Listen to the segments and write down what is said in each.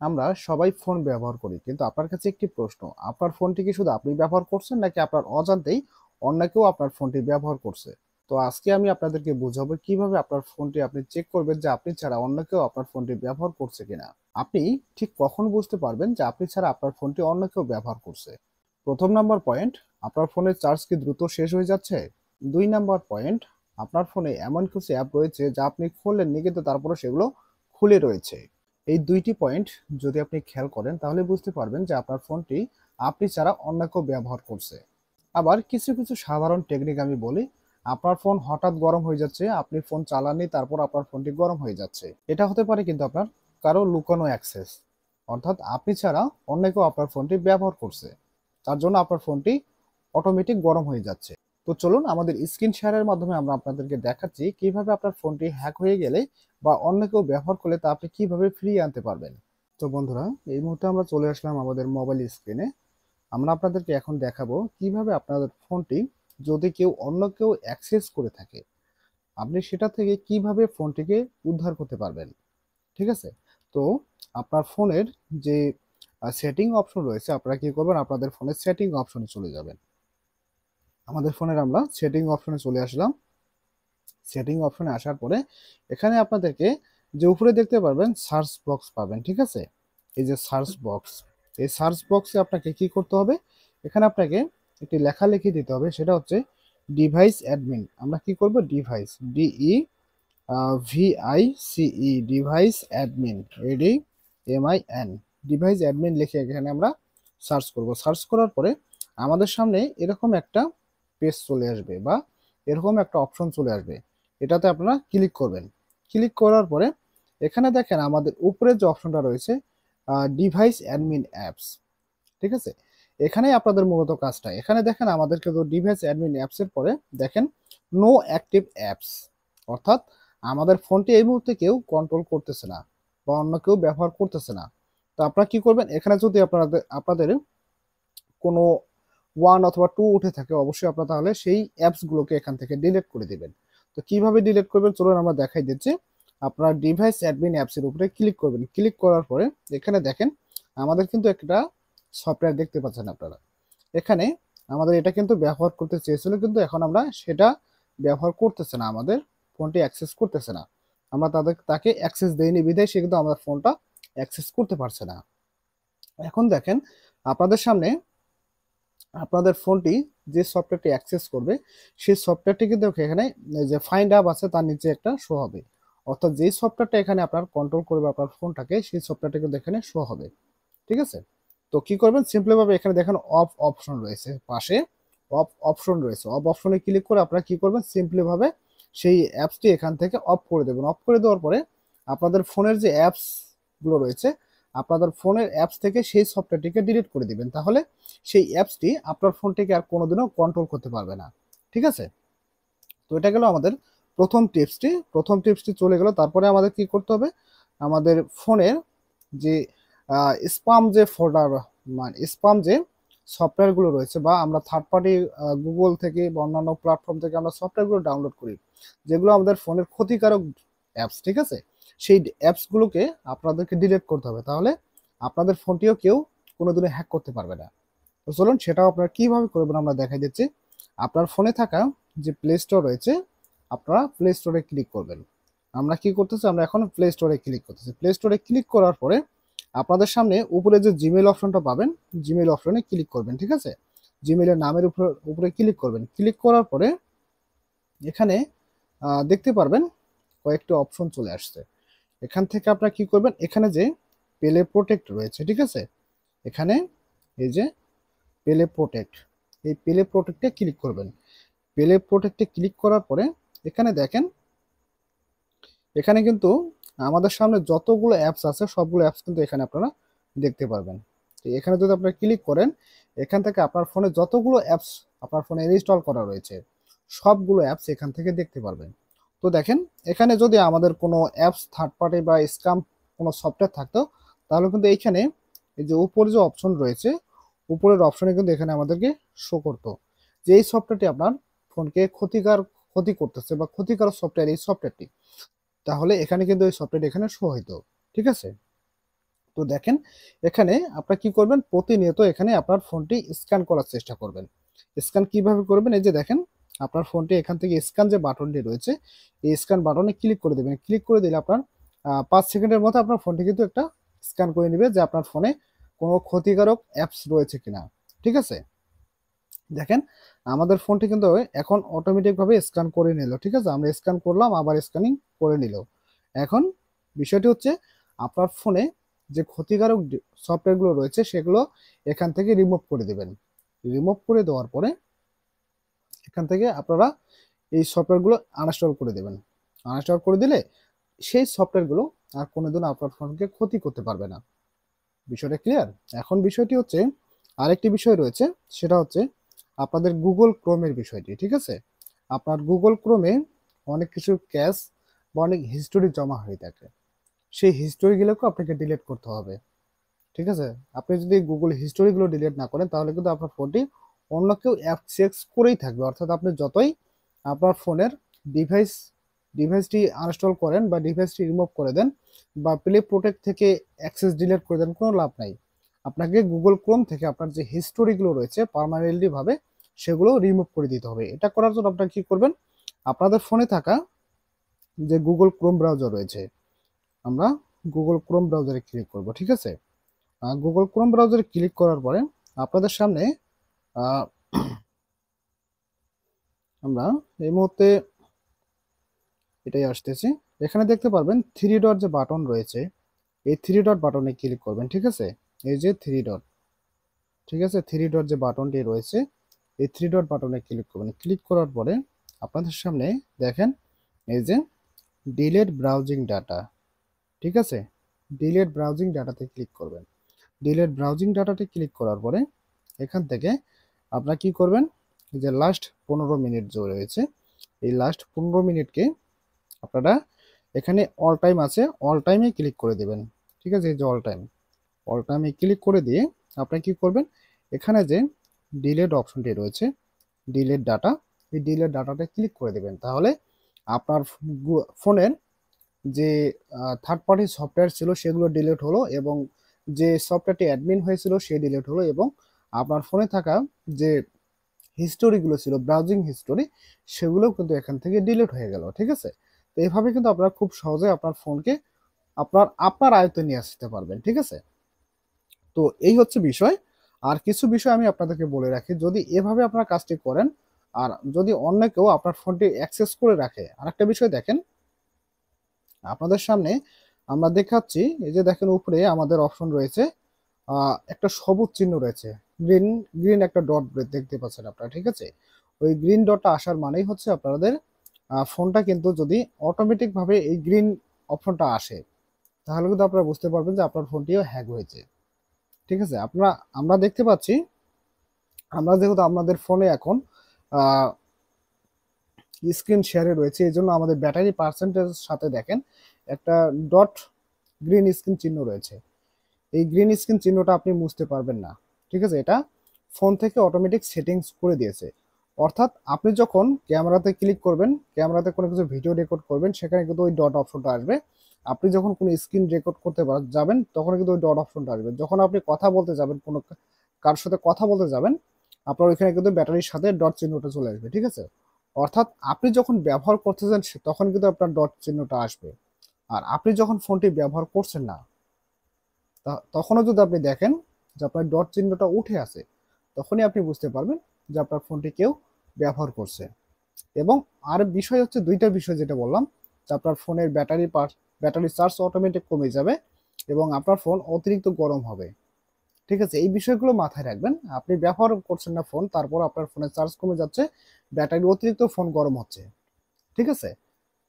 আমরা সবাই ফোন ব্যবহার করি, কিন্তু আপনার কাছে একটি প্রশ্ন, আপনার ফোনটি কি শুধু আপনি ব্যবহার করছেন নাকি আপনার অজান্তেই অন্য কেউ আপনার ফোনটি ব্যবহার করছে? তো আজকে আমি আপনাদেরকে বুঝাবো কিভাবে আপনার ফোনটি আপনি চেক করবেন যে আপনি ছাড়া অন্য কেউ আপনার ফোনটি ব্যবহার করছে কিনা। আপনি ঠিক কখন বুঝতে পারবেন যে আপনি ছাড়া আপনার ফোনটি অন্য কেউ ব্যবহার করছে? প্রথম নাম্বার পয়েন্ট, আপনার ফোনের চার্জ কি দ্রুত শেষ হয়ে যাচ্ছে? 2 নাম্বার পয়েন্ট, আপনার ফোনে এমন কিছু অ্যাপ রয়েছে যা আপনি খুললেননি কিন্তু তারপরে সেগুলো খুলে রয়েছে। এই 2টি পয়েন্ট যদি আপনি খেয়াল করেন তাহলে বুঝতে পারবেন যে আপনার ফোনটি আপনি ছাড়া অন্য কেউ ব্যবহার করছে। আবার কিছু কিছু সাধারণ টেকনিক আমি বলি। আপনার ফোন হঠাৎ গরম হয়ে যাচ্ছে, আপনি ফোন চালাননি তারপর আপনার ফোনটি গরম হয়ে যাচ্ছে। এটা হতে পারে কিন্তু আপনার কারো লুকানো অ্যাক্সেস, অর্থাৎ আপনি ছাড়া অন্য কেউ আপনার ফোনটি ব্যবহার করছে, তার জন্য আপনার ফোনটি অটোমেটিক গরম হয়ে যাচ্ছে। তো চলুন আমাদের স্ক্রিন শেয়ারের মাধ্যমে আমরা আপনাদেরকে দেখাচ্ছি কিভাবে আপনার ফোনটি হ্যাক হয়ে গেলে বা অন্য কেউ ব্যবহার করলে তা আপনি কিভাবে ফিরিয়ে আনতে পারবেন। তো বন্ধুরা, এই মুহূর্তে আমরা চলে আসলাম আমাদের মোবাইল স্ক্রিনে। আমরা আপনাদেরকে এখন দেখাবো কিভাবে আপনাদের ফোনটি যদি অন্য কেউ অ্যাক্সেস করে থাকে, আপনি সেটা থেকে কিভাবে ফোনটিকে উদ্ধার করতে পারবেন। ঠিক আছে? তো আপনার ফোনের যে সেটিং অপশন রয়েছে, আপনারা কি করবেন, আপনাদের ফোনের সেটিং অপশনে চলে যাবেন। আমাদের ফোনের আমরা সেটিং অপশনে চলে আসলাম। সেটিং অপশনে আসার পরে এখানে আপনাদেরকে যে উপরে দেখতে পারবেন সার্চ বক্স পাবেন। ঠিক আছে? এই যে সার্চ বক্স, এই সার্চ বক্সে আপনাকে কি করতে হবে, এখানে আপনাকে একটি লেখালেখি দিতে হবে, সেটা হচ্ছে ডিভাইস অ্যাডমিন। আমরা কি করব, ডিভাইস, ডিই ভিআইসিই, ডিভাইস অ্যাডমিন, এডি এমআইএন, ডিভাইস অ্যাডমিন লিখে এখানে আমরা সার্চ করব। সার্চ করার পরে আমাদের সামনে এরকম একটা পেজ চলে আসবে বা এরকম একটা অপশন চলে আসবে, এটাতে আপনারা ক্লিক করবেন। ক্লিক করার পরে এখানে দেখেন আমাদের উপরে যে অপশনটা রয়েছে ডিভাইস অ্যাডমিন অ্যাপস। ঠিক আছে? এখানেই আপনাদের মূলত কাজটা। এখানে দেখেন আমাদের কিন্তু ডিভাইস অ্যাডমিন অ্যাপস এর পরে দেখেন নো অ্যাক্টিভ অ্যাপস, অর্থাৎ আমাদের ফোনটি এই মুহূর্তে কেউ কন্ট্রোল করতেছে না বা অন্য কেউ ব্যবহার করতেছে না। তো আপনারা কি করবেন, এখানে যদি আপনাদের কোনো 1 অথবা 2 উঠে থাকে, অবশ্যই আপনারা তাহলে সেই অ্যাপসগুলোকে এখান থেকে ডিলিট করে দিবেন। তো কিভাবে ডিলিট করবেন চলুন আমরা দেখাই দিচ্ছি। আপনারা ডিভাইস অ্যাডমিন অ্যাপস এর উপরে ক্লিক করবেন। ক্লিক করার পরে এখানে দেখেন আমাদের কিন্তু একটা সফটওয়্যার দেখতে পাচ্ছেন আপনারা। এখানে আমাদের এটা কিন্তু ব্যবহার করতে চেয়েছিল, কিন্তু এখন আমরা সেটা ব্যবহার করতেছে না, আমাদের ফোনটি অ্যাক্সেস করতেছে না। আমরা তাকে অ্যাক্সেস দেইনি বিধায় সে কিন্তু আমাদের ফোনটা অ্যাক্সেস করতে পারছে না। এখন দেখেন আপনাদের সামনে আপনাদের ফোনটি যে সফটওয়্যারটি অ্যাক্সেস করবে সেই সফটওয়্যারটি কিন্তু এখানে যে ফাইন্ড অ্যাপ আছে তার নিচে একটা শো হবে, অর্থাৎ যেই সফটওয়্যারটা এখানে আপনার কন্ট্রোল করবে আপনার ফোনটাকে সেই সফটওয়্যারটা কিন্তু এখানে শো হবে। ঠিক আছে? তো কি করবেন, সিম্পলি ভাবে এখানে দেখেন অফ অপশন রয়েছে, পাশে অফ অপশন রয়েছে, অফ অপশনে ক্লিক করে আপনারা কি করবেন, সিম্পলি ভাবে সেই অ্যাপসটি এখান থেকে অফ করে দেবেন। অফ করে দেওয়ার পরে আপনাদের ফোনের যে অ্যাপস গুলো রয়েছে, আপনাদের ফোনের অ্যাপস থেকে সেই সফটওয়্যারটিকে ডিলিট করে দিবেন, তাহলে সেই অ্যাপসটি আপনার ফোনটিকে আর কোনোদিনও কন্ট্রোল করতে পারবে না। ঠিক আছে? তো এটা গেল আমাদের প্রথম টিপসটি চলে গেল। তারপরে আমাদের কি করতে হবে, আমাদের ফোনের যে স্পাম যে ফোল্ডার, মানে স্পাম যে সফটওয়্যারগুলো রয়েছে, বা আমরা থার্ড পার্টি গুগল থেকে বা অন্যান্য প্ল্যাটফর্ম থেকে আমরা সফটওয়্যারগুলো ডাউনলোড করি, যেগুলো আমাদের ফোনের ক্ষতিকারক অ্যাপস। ঠিক আছে? সেই অ্যাপসগুলোকে আপনাদেরকে ডিলিট করতে হবে, তাহলে আপনাদের ফোনটিও কেউ কোনোদিনও হ্যাক করতে পারবে না। তো চলুন সেটাও আপনারা কিভাবে করবেন আমরা দেখাই দিচ্ছি। আপনার ফোনে থাকা যে প্লে স্টোর রয়েছে, আপনারা প্লে স্টোরে ক্লিক করবেন। আমরা কি করতেছি, আমরা এখন প্লে স্টোরে ক্লিক করতেছি। প্লে স্টোরে ক্লিক করার পরে আপনাদের সামনে উপরে যে জিমেইল অপশনটা পাবেন, জিমেইল অপশনে ক্লিক করবেন। ঠিক আছে? জিমেইলের নামের উপরে ক্লিক করবেন। ক্লিক করার পরে এখানে দেখতে পারবেন কয়েকটি অপশন চলে আসছে। এখান থেকে আপনারা কি করবেন, এখানে যে পেলে প্রোটেক্ট রয়েছে, ঠিক আছে, এখানে এই যে পেলে প্রোটেক্ট, এই পেলে প্রোটেক্টে ক্লিক করবেন। পেলে প্রোটেক্টে ক্লিক করার পরে এখানে দেখেন, এখানে কিন্তু আমাদের সামনে যতগুলো অ্যাপস আছে সবগুলো অ্যাপস কিন্তু এখানে আপনারা দেখতে পারবেন। তো এখানে যদি আপনারা ক্লিক করেন, এখান থেকে আপনার ফোনে যতগুলো অ্যাপস আপনার ফোনে ইনস্টল করা রয়েছে সবগুলো অ্যাপস এখান থেকে দেখতে পারবেন। তো দেখেন এখানে যদি আমাদের কোনো অ্যাপস থার্ড পার্টি বা স্ক্যাম কোনো সফটওয়্যার থাকতো, তাহলে কিন্তু এইখানে এই যে উপরে যে অপশন রয়েছে, উপরের অপশনে কিন্তু এখানে আমাদেরকে শো করতো যে এই সফটওয়্যারটি আপনার ফোনকে ক্ষতি করতেছে বা ক্ষতিকারক সফটওয়্যার এই সফটওয়্যারটি, তাহলে এখানে কিন্তু এই সফটওয়্যার এখানে শো হইতো। ঠিক আছে? তো দেখেন এখানে আপনারা কি করবেন, প্রতিনিয়ত এখানে আপনার ফোনটি স্ক্যান করার চেষ্টা করবেন। স্ক্যান কিভাবে করবেন, এই যে দেখেন আপনার ফোনটি এখান থেকে স্ক্যান যে বাটনটি রয়েছে এই স্ক্যান বাটনে ক্লিক করে দেবেন। ক্লিক করে দিলে আপনার 5 সেকেন্ডের মধ্যে আপনার ফোনটি কিন্তু একটা স্ক্যান করে নেবে যে আপনার ফোনে কোনো ক্ষতিকারক অ্যাপস রয়েছে কিনা। ঠিক আছে, দেখেন আমাদের ফোনটি কিন্তু এখন অটোমেটিকভাবে স্ক্যান করে নিল। ঠিক আছে, আমরা স্ক্যান করলাম, আবার স্ক্যানিং করে নিল। এখন বিষয়টি হচ্ছে আপনার ফোনে যে ক্ষতিকারক সফটওয়্যারগুলো রয়েছে সেগুলো এখান থেকে রিমুভ করে দেবেন। রিমুভ করে দেওয়ার পরে এখান থেকে আপনারা এই সফটওয়্যারগুলো আনইনস্টল করে দেবেন। আনইনস্টল করে দিলে সেই সফটওয়্যারগুলো আর কোনোদিন আপনার ফোনকে ক্ষতি করতে পারবে না। বিষয়টা ক্লিয়ার? এখন বিষয়টি হচ্ছে আরেকটি বিষয় রয়েছে, সেটা হচ্ছে আপনাদের গুগল ক্রোমের বিষয়টি। ঠিক আছে, আপনার গুগল ক্রোমে অনেক কিছু ক্যাশ বা অনেক হিস্টোরি জমা হয়ে থাকে, সেই হিস্টোরিগুলোকে আপনাকে ডিলিট করতে হবে। ঠিক আছে, আপনি যদি গুগল হিস্টোরিগুলো ডিলিট না করেন তাহলে কিন্তু আপনার ফোনটি অন্য কেউ অ্যাক্সেস করেই থাকবে। অর্থাৎ আপনি যতই আপনার ফোনের ডিভাইসটি আনইনস্টল করেন বা ডিভাইসটি রিমুভ করে দেন বা প্লে প্রোটেক্ট থেকে অ্যাক্সেস ডিলিট করে দেন, কোনো লাভ নাই। আপনাকে গুগল ক্রোম থেকে আপনার যে হিস্টোরিগুলো রয়েছে পার্মানেন্টলি ভাবে সেগুলো রিমুভ করে দিতে হবে। এটা করার জন্য আপনারা কি করবেন, আপনাদের ফোনে থাকা যে গুগল ক্রোম ব্রাউজার রয়েছে, আমরা গুগল ক্রোম ব্রাউজারে ক্লিক করব। ঠিক আছে, গুগল ক্রোম ব্রাউজারে ক্লিক করার পরে আপনাদের সামনে আহ, আমরা এই মুহূর্তে এটাই আসতেছি। এখানে দেখতে পারবেন থ্রি ডট যে বাটন রয়েছে, এই থ্রি ডট বাটনে ক্লিক করবেন। ঠিক আছে, এই যে থ্রি ডট, ঠিক আছে, থ্রি ডট যে বাটনটি রয়েছে এই থ্রি ডট বাটনে ক্লিক করবেন। ক্লিক করার পরে আপনাদের সামনে দেখেন এই যে ডিলেট ব্রাউজিং ডাটা। ঠিক আছে, ডিলেট ব্রাউজিং ডাটাতে ক্লিক করবেন। ডিলেট ব্রাউজিং ডাটাতে ক্লিক করার পরে এখান থেকে আপনারা কি করবেন, যে লাস্ট 15 মিনিট যে রয়েছে এই লাস্ট 15 মিনিটকে আপনারা এখানে অল টাইম আছে, অল টাইমে ক্লিক করে দেবেন। ঠিক আছে, এই যে অল টাইমে ক্লিক করে দিয়ে আপনি কি করবেন, এখানে যে ডিলেট অপশনটি রয়েছে ডিলেট ডাটা, এই ডিলেট ডাটাতে ক্লিক করে দেবেন। তাহলে আপনার ফোনের যে থার্ড পার্টি সফটওয়্যার ছিল সেগুলো ডিলিট হলো এবং যে সফটওয়্যারটি অ্যাডমিন হয়েছিল সে ডিলিট হলো এবং আপনার ফোনে থাকা যে হিস্টোরিগুলো ছিল ব্রাউজিং হিস্টোরি সেগুলোও কিন্তু এখান থেকে ডিলিট হয়ে গেল। ঠিক আছে, তো এইভাবে কিন্তু আপনারা খুব সহজে আপনার ফোনকে আপনার আপনার আয়ত্তে নিয়ে আসতে পারবেন। ঠিক আছে, তো এই হচ্ছে বিষয়। আর কিছু বিষয় আমি আপনাদেরকে বলে রাখি, যদি এভাবে আপনারা কাজটি করেন আর যদি অন্য কেউ আপনার ফোনটি অ্যাক্সেস করে রাখে, আরেকটা বিষয় দেখেন আপনাদের সামনে আমরা দেখাচ্ছি, এই যে দেখেন উপরে আমাদের অপশন রয়েছে, একটা সবুজ চিহ্ন রয়েছে, গ্রিন গ্রিন একটা ডট দেখতে পাচ্ছেন আপনারা। ঠিক আছে, ওই গ্রিন ডটটা আসার মানেই হচ্ছে আপনাদের ফোনটা কিন্তু যদি অটোমেটিক ভাবে এই গ্রিন অপশনটা আসে তাহলে কিন্তু আপনারা বুঝতে পারবেন যে আপনার ফোনটিও হ্যাক হয়েছে। ঠিক আছে, আমরা দেখতে পাচ্ছি, আমরা যেহেতু আমাদের ফোনে এখন স্ক্রিন শেয়ারে রয়েছে এই জন্য আমাদের ব্যাটারি পার্সেন্টেজ সাথে দেখেন একটা ডট গ্রিন স্ক্রিন চিহ্ন রয়েছে। এই গ্রিন স্ক্রিন চিহ্নটা আপনি মুছতে পারবেন না। ঠিক আছে, এটা ফোন থেকে অটোমেটিক সেটিংস করে দিয়েছে। অর্থাৎ আপনি যখন ক্যামেরাতে ক্লিক করবেন, ক্যামেরাতে কোনো কিছু ভিডিও রেকর্ড করবেন সেখানে কিন্তু ওই ডট অপশনটা আসবে। আপনি যখন কোনো স্ক্রিন রেকর্ড করতে যাবেন তখন কিন্তু ওই ডট অপশনটা আসবে। যখন আপনি কথা বলতে যাবেন, কোনো কারোর সাথে কথা বলতে যাবেন আপনার ওইখানে কিন্তু ব্যাটারির সাথে ডট চিহ্নটা চলে আসবে। ঠিক আছে, অর্থাৎ আপনি যখন ব্যবহার করতেছেন তখন কিন্তু আপনার ডট চিহ্নটা আসবে। আর আপনি যখন ফোনটি ব্যবহার করছেন না তখনও যদি আপনি দেখেন যে আপনার ডট চিহ্নটা উঠে আছে তখনই আপনি বুঝতে পারবেন যে আপনার ফোনটি কেউ ব্যবহার করছে। এবং আর বিষয় হচ্ছে দুইটা বিষয় যেটা বললাম, যে আপনার ফোনের ব্যাটারি চার্জ অটোমেটিক কমে যাবে এবং আপনার ফোন অতিরিক্ত গরম হবে। ঠিক আছে, এই বিষয়গুলো মাথায় রাখবেন। আপনি ব্যবহার করছেন না ফোন, তারপর আপনার ফোনের চার্জ কমে যাচ্ছে, ব্যাটারি অতিরিক্ত ফোন গরম হচ্ছে। ঠিক আছে,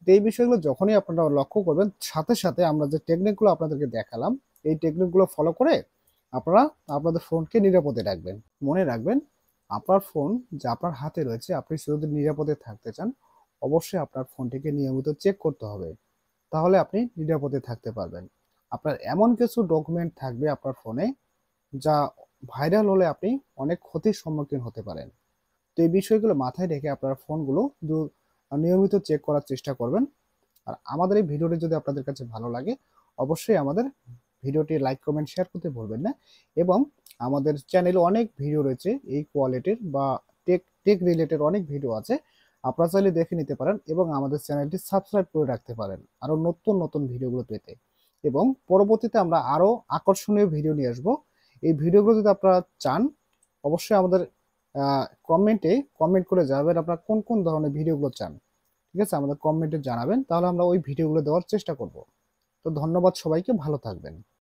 তো এই বিষয়গুলো যখনই আপনারা লক্ষ্য করবেন সাথে সাথে আমরা যে টেকনিকগুলো আপনাদেরকে দেখালাম এই টেকনিকগুলো ফলো করে আপনারা আপনাদের ফোনকে নিরাপদে রাখবেন। মনে রাখবেন আপনার ফোন যে আপনার হাতে রয়েছে, আপনি যদি নিরাপদে থাকতে চান অবশ্যই আপনার ফোনটিকে নিয়মিত চেক করতে হবে, তাহলে আপনি নিরাপদে থাকতে পারবেন। আপনার এমন কিছু ডকুমেন্ট থাকবে আপনার ফোনে যা ভাইরাল হলে আপনি অনেক ক্ষতির সম্মুখীন হতে পারেন। তো এই বিষয়গুলো মাথায় রেখে আপনার ফোনগুলো নিয়মিত চেক করার চেষ্টা করবেন। আর আমাদের এই ভিডিওটি যদি আপনাদের কাছে ভালো লাগে অবশ্যই আমাদের ভিডিওটি লাইক কমেন্ট শেয়ার করতে ভুলবেন না। এবং আমাদের চ্যানেলে অনেক ভিডিও রয়েছে এই কোয়ালিটির বা টেক টেক রিলেটেড অনেক ভিডিও আছে, আপনারা চাইলে দেখে নিতে পারেন এবং আমাদের চ্যানেলটি সাবস্ক্রাইব করে রাখতে পারেন আরও নতুন নতুন ভিডিওগুলো পেতে। এবং পরবর্তীতে আমরা আরও আকর্ষণীয় ভিডিও নিয়ে আসবো। এই ভিডিওগুলো যদি আপনারা চান অবশ্যই আমাদের কমেন্টে কমেন্ট করে জানাবেন আপনারা কোন কোন ধরনের ভিডিওগুলো চান। ঠিক আছে, আমাদের কমেন্টে জানাবেন, তাহলে আমরা ওই ভিডিওগুলো দেওয়ার চেষ্টা করব। তো ধন্যবাদ সবাইকে, ভালো থাকবেন।